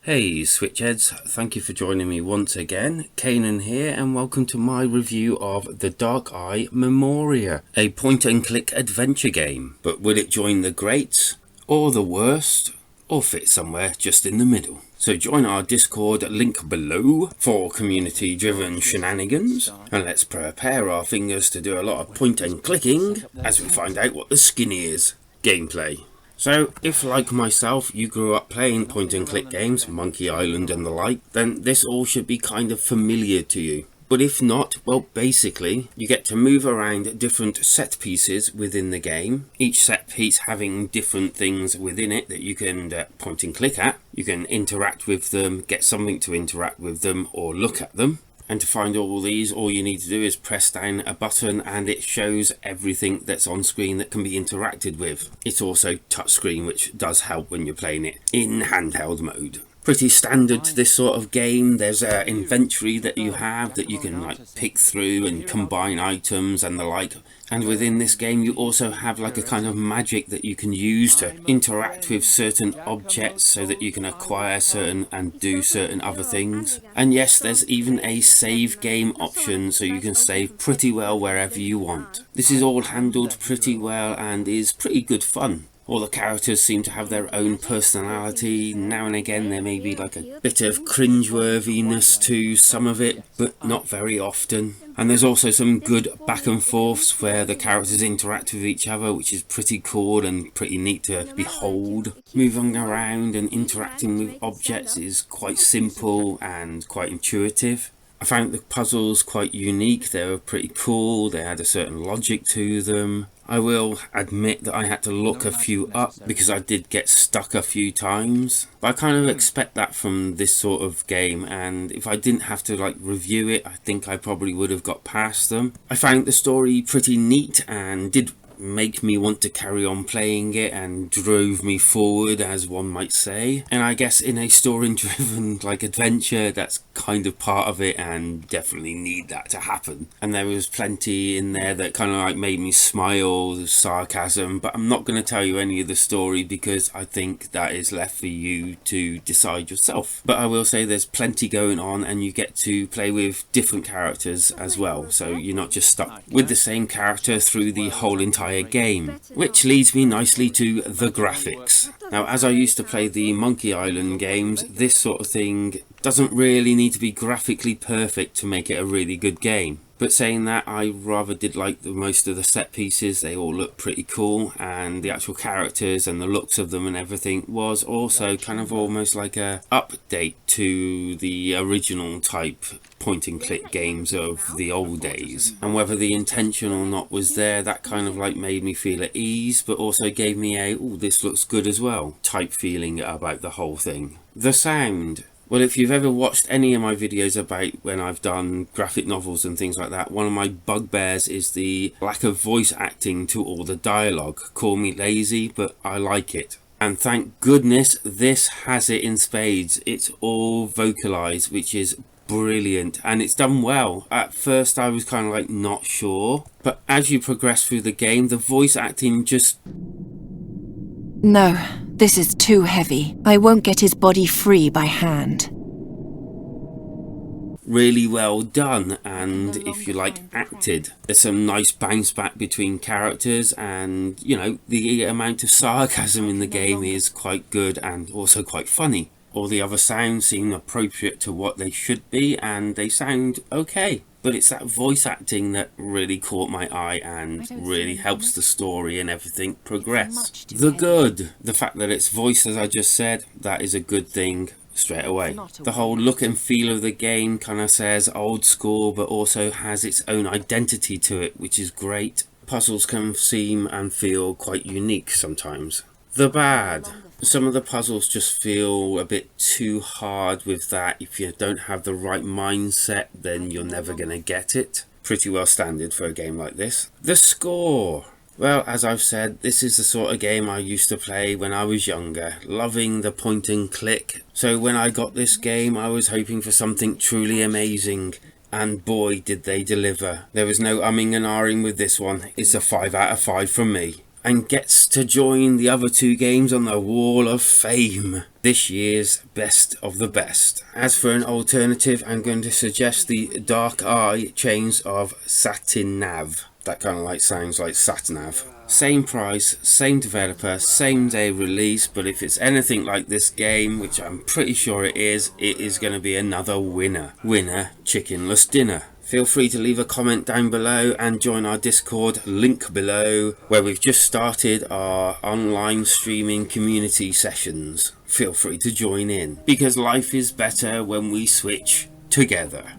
Hey Switchheads, thank you for joining me once again. Kanan here and welcome to my review of The Dark Eye Memoria, a point and click adventure game. But will it join the greats, or the worst, or fit somewhere just in the middle? So join our Discord link below for community driven shenanigans, and let's prepare our fingers to do a lot of point and clicking as we find out what the skinny is. Gameplay. So, if like myself you grew up playing point and click games, Monkey Island and the like, then this all should be kind of familiar to you. But if not, well basically, you get to move around different set pieces within the game, each set piece having different things within it that you can point and click at. You can interact with them, get something to interact with them or look at them. And to find all these, all you need to do is press down a button and it shows everything that's on screen that can be interacted with. It's also touchscreen, which does help when you're playing it in handheld mode. Pretty standard to this sort of game. There's an inventory that you have that you can like pick through and combine items and the like. And within this game you also have like a kind of magic that you can use to interact with certain objects so that you can acquire certain and do certain other things. And yes, there's even a save game option, so you can save pretty well wherever you want. This is all handled pretty well and is pretty good fun. All the characters seem to have their own personality. Now and again there may be like a bit of cringeworthiness to some of it, but not very often. And there's also some good back and forths where the characters interact with each other, which is pretty cool and pretty neat to behold. Moving around and interacting with objects is quite simple and quite intuitive. I found the puzzles quite unique. They were pretty cool, they had a certain logic to them. I will admit that I had to look a few up because I did get stuck a few times. But I kind of expect that from this sort of game, and if I didn't have to like review it, I think I probably would have got past them. I found the story pretty neat and did make me want to carry on playing it and drove me forward, as one might say. And I guess in a story driven like adventure, that's kind of part of it and definitely need that to happen. And there was plenty in there that kind of like made me smile, the sarcasm, but I'm not going to tell you any of the story because I think that is left for you to decide yourself. But I will say there's plenty going on and you get to play with different characters as well, so you're not just stuck with the same character through the whole entire game. Which leads me nicely to the graphics. Now, as I used to play the Monkey Island games, this sort of thing doesn't really need to be graphically perfect to make it a really good game. But saying that, I rather did like most of the set pieces. They all look pretty cool, and the actual characters and the looks of them and everything was also kind of almost like a update to the original type point and click games of the old days. And whether the intention or not was there, that kind of like made me feel at ease, but also gave me a "oh, this looks good as well" type feeling about the whole thing. The sound. Well, if you've ever watched any of my videos about when I've done graphic novels and things like that, one of my bugbears is the lack of voice acting to all the dialogue. Call me lazy, but I like it. And thank goodness this has it in spades. It's all vocalized, which is brilliant, and it's done well. At first I was kind of like not sure, but as you progress through the game, the voice acting just... No, this is too heavy. I won't get his body free by hand. Really well done, and if you like, acted. There's some nice bounce back between characters, and you know, the amount of sarcasm in the game is quite good and also quite funny. All the other sounds seem appropriate to what they should be, and they sound okay. But it's that voice acting that really caught my eye and really helps the story and everything progress. The good. The fact that it's voiced, as I just said, that is a good thing straight away. The whole look and feel of the game kind of says old school, but also has its own identity to it, which is great. Puzzles can seem and feel quite unique sometimes. The bad. Some of the puzzles just feel a bit too hard with that. If you don't have the right mindset, then you're never going to get it. Pretty well standard for a game like this. The score. Well, as I've said, this is the sort of game I used to play when I was younger, loving the point and click. So when I got this game, I was hoping for something truly amazing. And boy, did they deliver. There was no umming and ahhing with this one. It's a 5 out of 5 from me. and gets to join the other 2 games on the Wall of Fame. This year's best of the best. As for an alternative, I'm going to suggest the Dark Eye Chains of Satinav. That kind of like sounds like Satnav. Same price, same developer, same day release, but if it's anything like this game, which I'm pretty sure it is going to be another winner. Winner, chickenless dinner. Feel free to leave a comment down below and join our Discord, link below, where we've just started our online streaming community sessions. Feel free to join in, because life is better when we switch together.